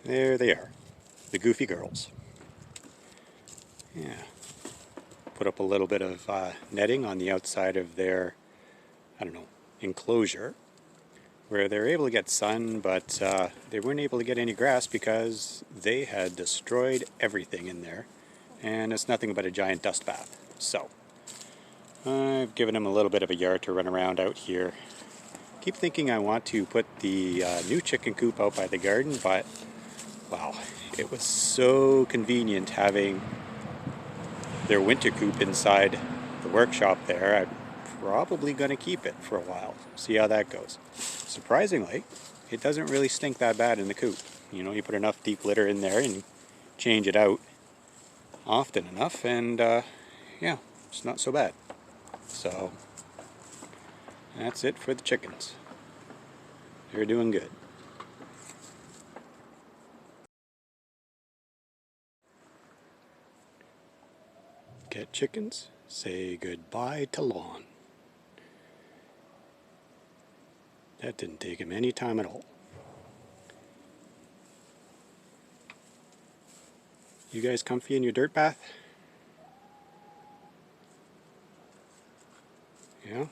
There they are, the goofy girls. Yeah. Put up a little bit of netting on the outside of their, I don't know, enclosure, where they were able to get sun, but they weren't able to get any grass because they had destroyed everything in there, and it's nothing but a giant dust bath. So I've given them a little bit of a yard to run around out here. Keep thinking I want to put the new chicken coop out by the garden, but wow, it was so convenient having their winter coop inside the workshop there. I'm probably going to keep it for a while, see how that goes. Surprisingly, it doesn't really stink that bad in the coop. You know, you put enough deep litter in there and you change it out often enough, and yeah, it's not so bad. So that's it for the chickens. They're doing good. Get chickens, say goodbye to lawn. That didn't take him any time at all. You guys comfy in your dirt bath? Yeah?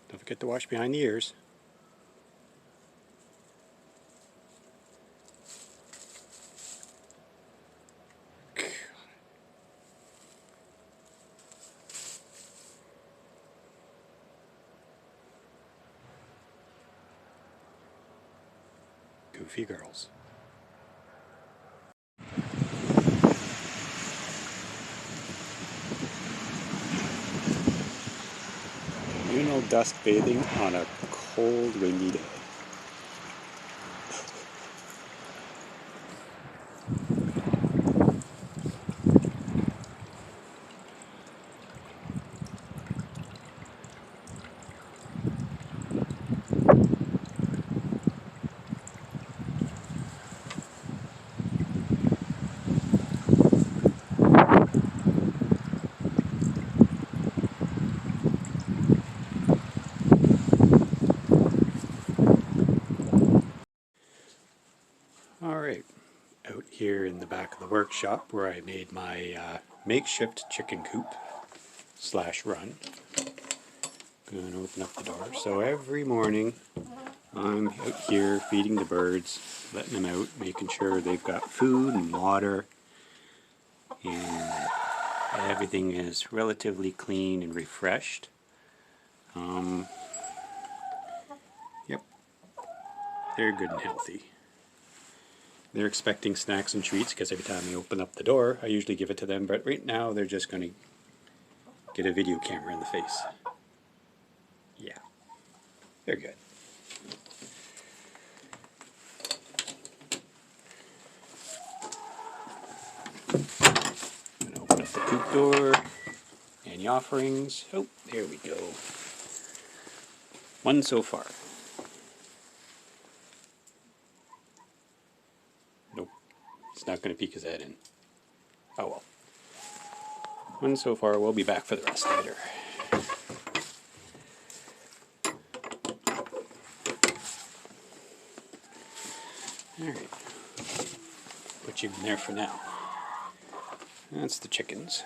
Don't forget to wash behind the ears. Goofy girls. You know, dust bathing on a cold, windy day. Alright, out here in the back of the workshop where I made my makeshift chicken coop slash run. Going to open up the door. So every morning I'm out here feeding the birds, letting them out, making sure they've got food and water, and everything is relatively clean and refreshed. Yep, they're good and healthy. They're expecting snacks and treats because every time I open up the door, I usually give it to them, but right now they're just going to get a video camera in the face. Yeah, they're good. I'm going to open up the coop door and the offerings. Oh, there we go. One so far. Nope, it's not going to peek his head in. Oh well. One so far, we'll be back for the rest later. Alright, put you in there for now. That's the chickens.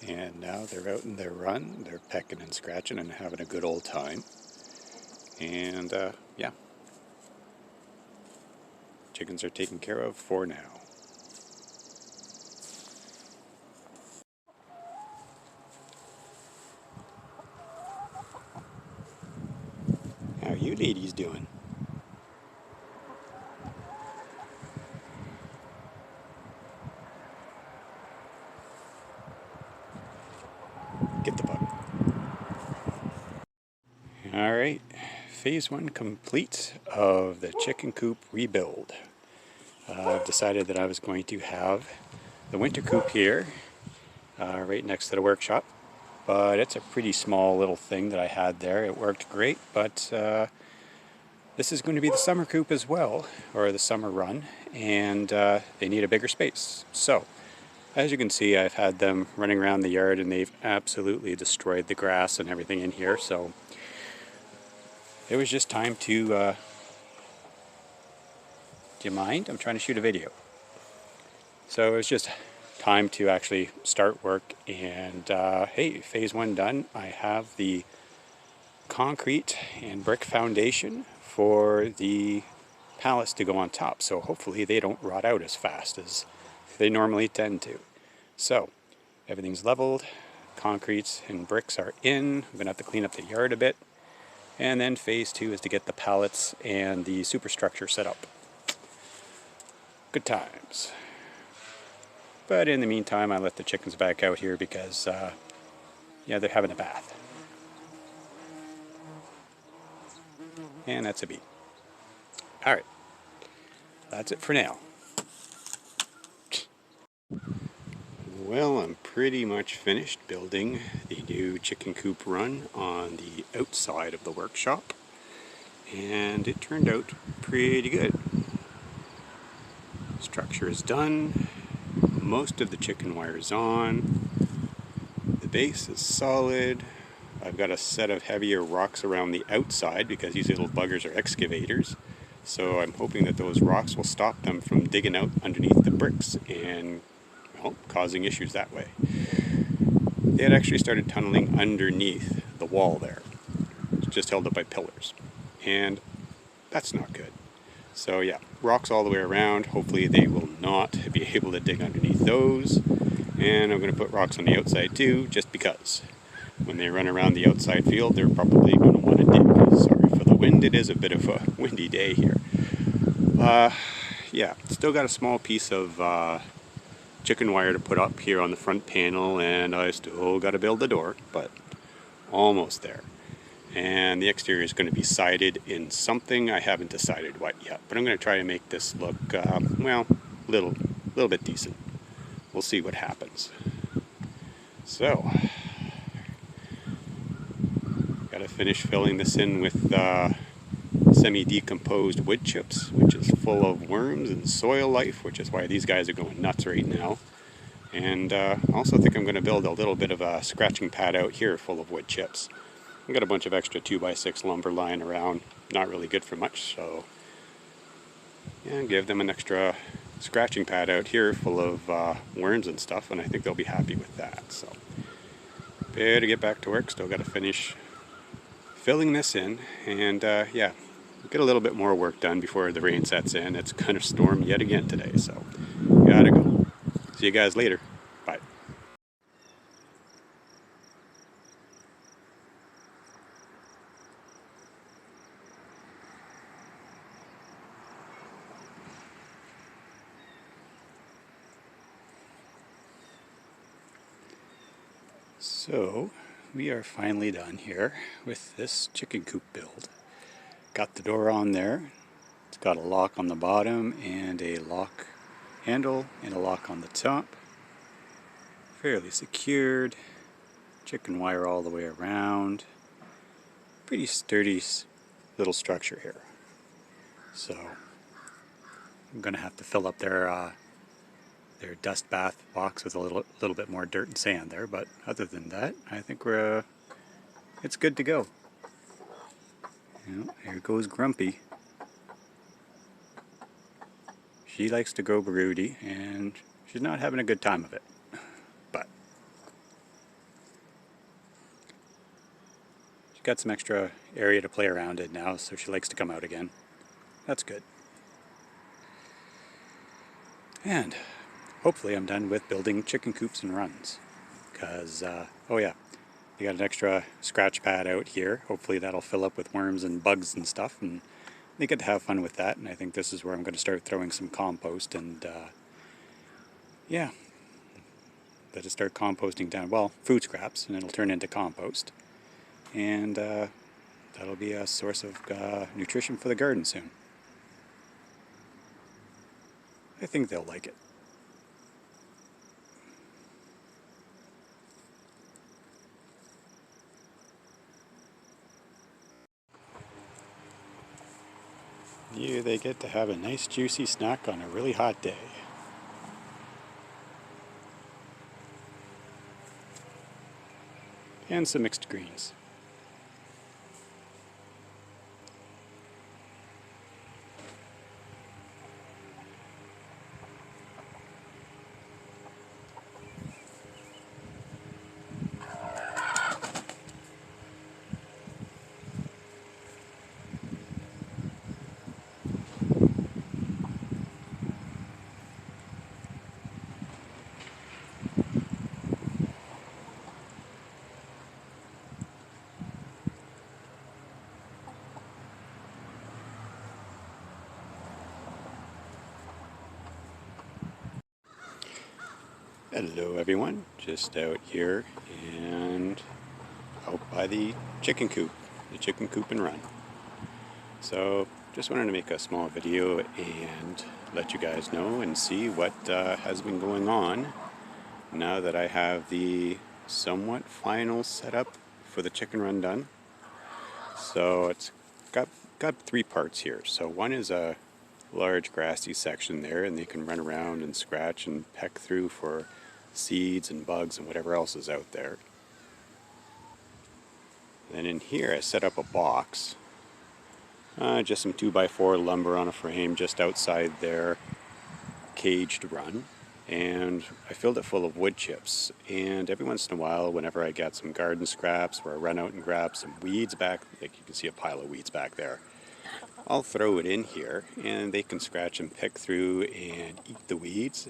And now they're out in their run, they're pecking and scratching and having a good old time. And yeah, chickens are taken care of for now. How are you ladies doing? Get the bug. Alright, phase one complete of the chicken coop rebuild. I've decided that I was going to have the winter coop here, right next to the workshop. But it's a pretty small little thing that I had there. It worked great, but this is going to be the summer coop as well, or the summer run, and they need a bigger space. So As you can see, I've had them running around the yard and they've absolutely destroyed the grass and everything in here, so it was just time to, do you mind? I'm trying to shoot a video. So it was just time to actually start work, and hey, phase one done. I have the concrete and brick foundation for the pallets to go on top, so hopefully they don't rot out as fast as they normally tend to. So everything's leveled, concretes and bricks are in. I'm gonna have to clean up the yard a bit, and then phase two is to get the pallets and the superstructure set up. Good times. But in the meantime, I let the chickens back out here because yeah, they're having a bath. And that's a beat. Alright, that's it for now. Well, I'm pretty much finished building the new chicken coop run on the outside of the workshop, and it turned out pretty good. Structure is done, most of the chicken wire is on, the base is solid. I've got a set of heavier rocks around the outside because these little buggers are excavators, so I'm hoping that those rocks will stop them from digging out underneath the bricks and, well, causing issues that way. They had actually started tunneling underneath the wall there. It's just held up by pillars, and that's not good. So yeah, rocks all the way around. Hopefully they will not be able to dig underneath those, and I'm going to put rocks on the outside too, just because when they run around the outside field they're probably going to want to dig. Sorry for the wind, it is a bit of a windy day here. Yeah, still got a small piece of chicken wire to put up here on the front panel, and I still got to build the door, but almost there. And the exterior is going to be sided in something. I haven't decided what yet, but I'm going to try to make this look, well, little bit decent. We'll see what happens. So, got to finish filling this in with semi-decomposed wood chips, which is full of worms and soil life, which is why these guys are going nuts right now. And I also think I'm going to build a little bit of a scratching pad out here full of wood chips. I've got a bunch of extra 2x6 lumber lying around, not really good for much, so yeah, give them an extra scratching pad out here full of worms and stuff, and I think they'll be happy with that. So better get back to work. Still got to finish filling this in, and yeah, get a little bit more work done before the rain sets in. It's kind of stormed yet again today, so gotta go. See you guys later. Bye. So we are finally done here with this chicken coop build. Got the door on there. It's got a lock on the bottom and a lock handle and a lock on the top. Fairly secured. Chicken wire all the way around. Pretty sturdy little structure here. So I'm gonna have to fill up their dust bath box with a little bit more dirt and sand there, but other than that, I think it's good to go. You know, here goes Grumpy. She likes to go broody, and she's not having a good time of it. But she's got some extra area to play around in now, so she likes to come out again. That's good. And hopefully I'm done with building chicken coops and runs. Because, oh yeah, you got an extra scratch pad out here. Hopefully that'll fill up with worms and bugs and stuff, and they get to have fun with that. And I think this is where I'm going to start throwing some compost, and yeah, let it start composting down, well, food scraps, and it'll turn into compost. And that'll be a source of nutrition for the garden soon. I think they'll like it. Yeah, they get to have a nice juicy snack on a really hot day. and some mixed greens. Hello everyone, just out here and out by the chicken coop and run. So just wanted to make a small video and let you guys know and see what has been going on now that I have the somewhat final setup for the chicken run done. So it's got three parts here. So one is a large grassy section there, and they can run around and scratch and peck through for seeds and bugs and whatever else is out there. Then in here I set up a box, just some 2x4 lumber on a frame just outside their caged run, and I filled it full of wood chips. And every once in a while, whenever I get some garden scraps or I run out and grab some weeds back, like you can see a pile of weeds back there, I'll throw it in here and they can scratch and pick through and eat the weeds.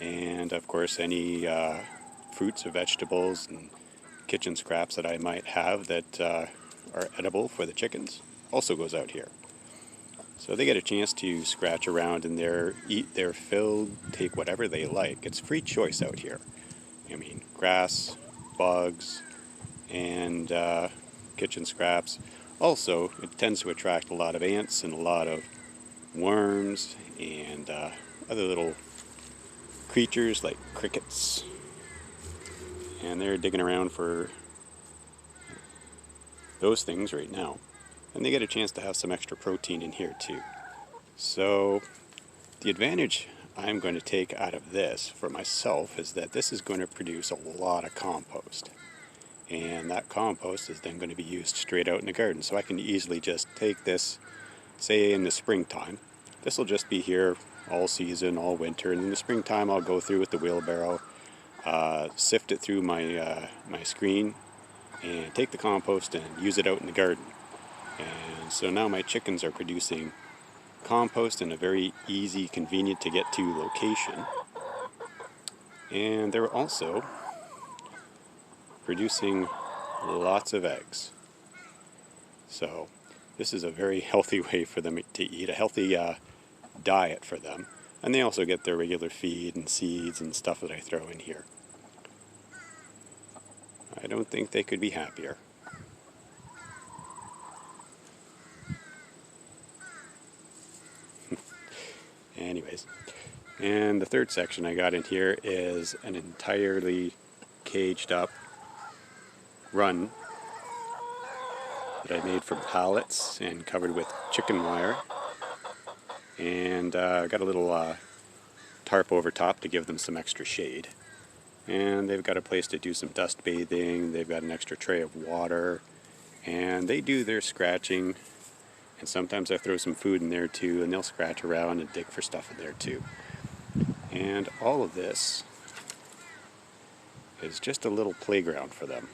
And of course any fruits or vegetables and kitchen scraps that I might have that are edible for the chickens also goes out here. So they get a chance to scratch around in there, eat their fill, take whatever they like. It's free choice out here. I mean, grass, bugs, and kitchen scraps. Also, it tends to attract a lot of ants and a lot of worms and other little creatures like crickets, and they're digging around for those things right now, and they get a chance to have some extra protein in here too. So the advantage I'm going to take out of this for myself is that this is going to produce a lot of compost, and that compost is then going to be used straight out in the garden. So I can easily just take this, say in the springtime, this will just be here all season, all winter, and in the springtime I'll go through with the wheelbarrow, sift it through my screen, and take the compost and use it out in the garden. And so now my chickens are producing compost in a very easy, convenient to get to location, and they're also producing lots of eggs. So this is a very healthy way for them to eat, a healthy diet for them. And they also get their regular feed and seeds and stuff that I throw in here. I don't think they could be happier. Anyways, and the third section I got in here is an entirely caged up run that I made from pallets and covered with chicken wire. And got a little tarp over top to give them some extra shade. And they've got a place to do some dust bathing, they've got an extra tray of water, and they do their scratching, and sometimes I throw some food in there too, and they'll scratch around and dig for stuff in there too. And all of this is just a little playground for them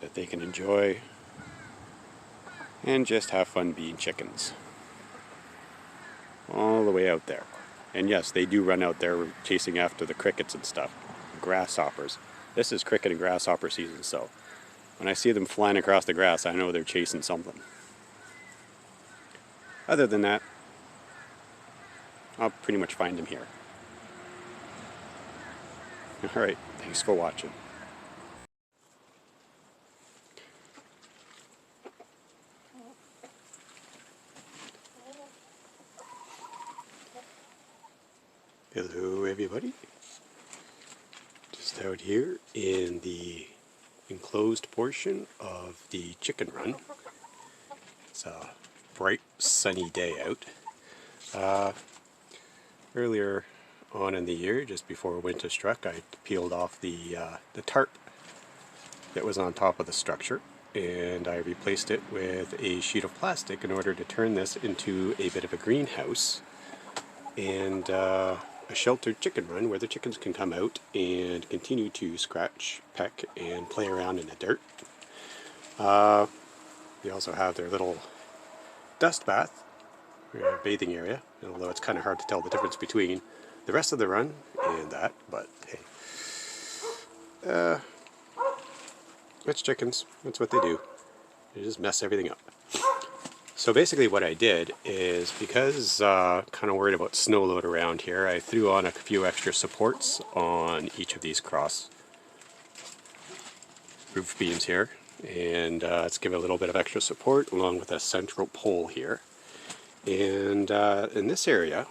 that they can enjoy and just have fun being chickens all the way out there. And yes, they do run out there chasing after the crickets and stuff, grasshoppers. This is cricket and grasshopper season, so when I see them flying across the grass, I know they're chasing something. Other than that, I'll pretty much find them here. Alright, thanks for watching. Hello everybody, just out here in the enclosed portion of the chicken run. It's a bright sunny day out. Earlier on in the year, just before winter struck, I peeled off the tarp that was on top of the structure, and I replaced it with a sheet of plastic in order to turn this into a bit of a greenhouse and a sheltered chicken run where the chickens can come out and continue to scratch, peck, and play around in the dirt. They also have their little dust bath, bathing area, although it's kind of hard to tell the difference between the rest of the run and that, but hey. It's chickens. That's what they do. They just mess everything up. So basically what I did is, because kind of worried about snow load around here, I threw on a few extra supports on each of these cross roof beams here. And let's give it a little bit of extra support along with a central pole here. And in this area,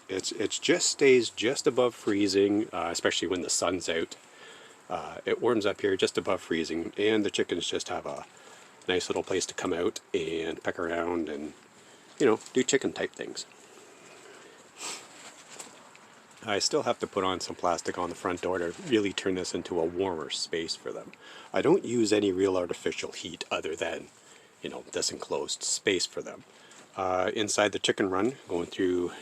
it just stays just above freezing, especially when the sun's out. It warms up here just above freezing, and the chickens just have a nice little place to come out and peck around and, you know, do chicken type things. I still have to put on some plastic on the front door to really turn this into a warmer space for them. I don't use any real artificial heat other than, you know, this enclosed space for them. Inside the chicken run, going through,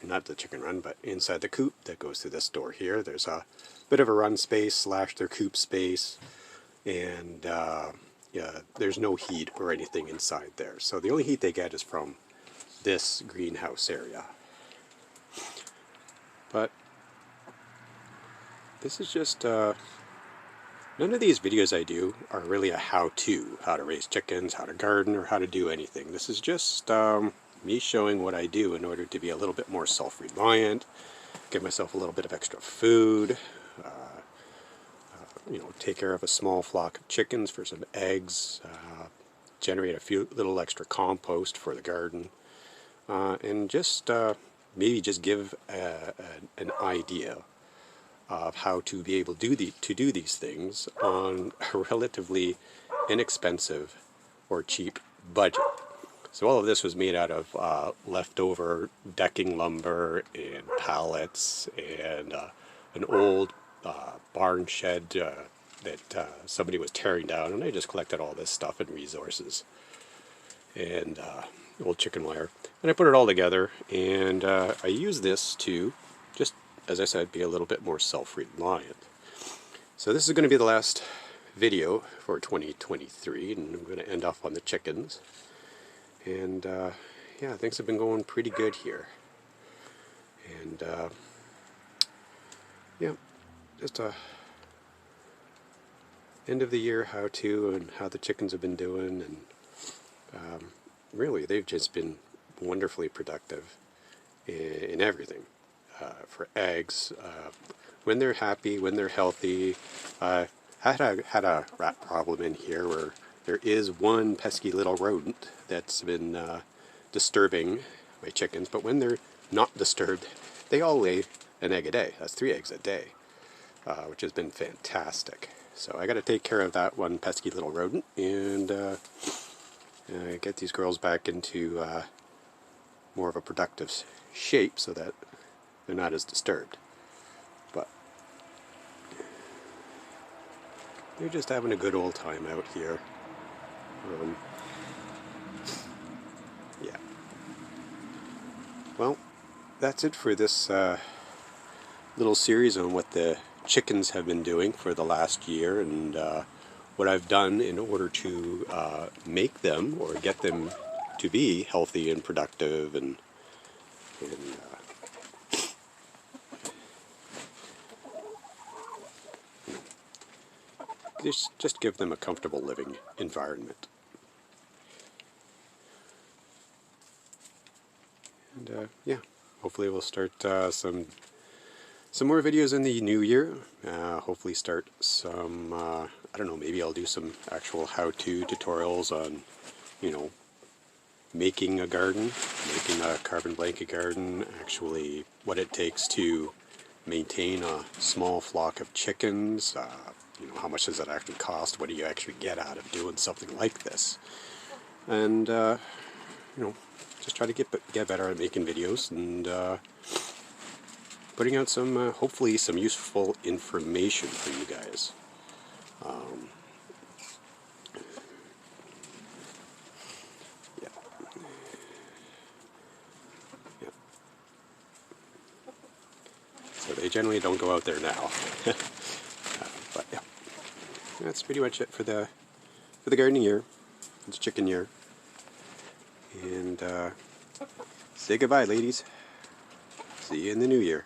not the chicken run, but inside the coop that goes through this door here, there's a bit of a run space / their coop space, and yeah, there's no heat or anything inside there. So the only heat they get is from this greenhouse area. But this is just, none of these videos I do are really a how-to, how to raise chickens, how to garden, or how to do anything. This is just me showing what I do in order to be a little bit more self-reliant, give myself a little bit of extra food, you know, take care of a small flock of chickens for some eggs, generate a few little extra compost for the garden, and just maybe just give an idea of how to be able to do these things on a relatively inexpensive or cheap budget. So all of this was made out of leftover decking lumber and pallets and an old barn shed that somebody was tearing down, and I just collected all this stuff and resources and old chicken wire, and I put it all together, and I use this to just, as I said, be a little bit more self-reliant. So this is going to be the last video for 2023, and I'm going to end off on the chickens. And yeah, things have been going pretty good here. And yeah, just a end of the year how-to and how the chickens have been doing, and really they've just been wonderfully productive in everything. For eggs, when they're happy, when they're healthy. I had a rat problem in here where there is one pesky little rodent that's been disturbing my chickens, but when they're not disturbed, they all lay an egg a day. That's 3 eggs a day, which has been fantastic. So I got to take care of that one pesky little rodent and get these girls back into more of a productive shape so that they're not as disturbed. But they're just having a good old time out here. Yeah. Well, that's it for this little series on what the chickens have been doing for the last year, and what I've done in order to make them or get them to be healthy and productive, and just give them a comfortable living environment. And yeah, hopefully we'll start some more videos in the new year. Hopefully start some, I don't know, maybe I'll do some actual how-to tutorials on, you know, making a garden, making a carbon blanket garden, actually what it takes to maintain a small flock of chickens. You know, how much does that actually cost? What do you actually get out of doing something like this? And, you know, just try to get better at making videos and putting out some, hopefully some useful information for you guys. Um, yeah. Yeah. So they generally don't go out there now. But yeah, that's pretty much it for the gardening year. It's chicken year. And say goodbye, ladies. See you in the new year.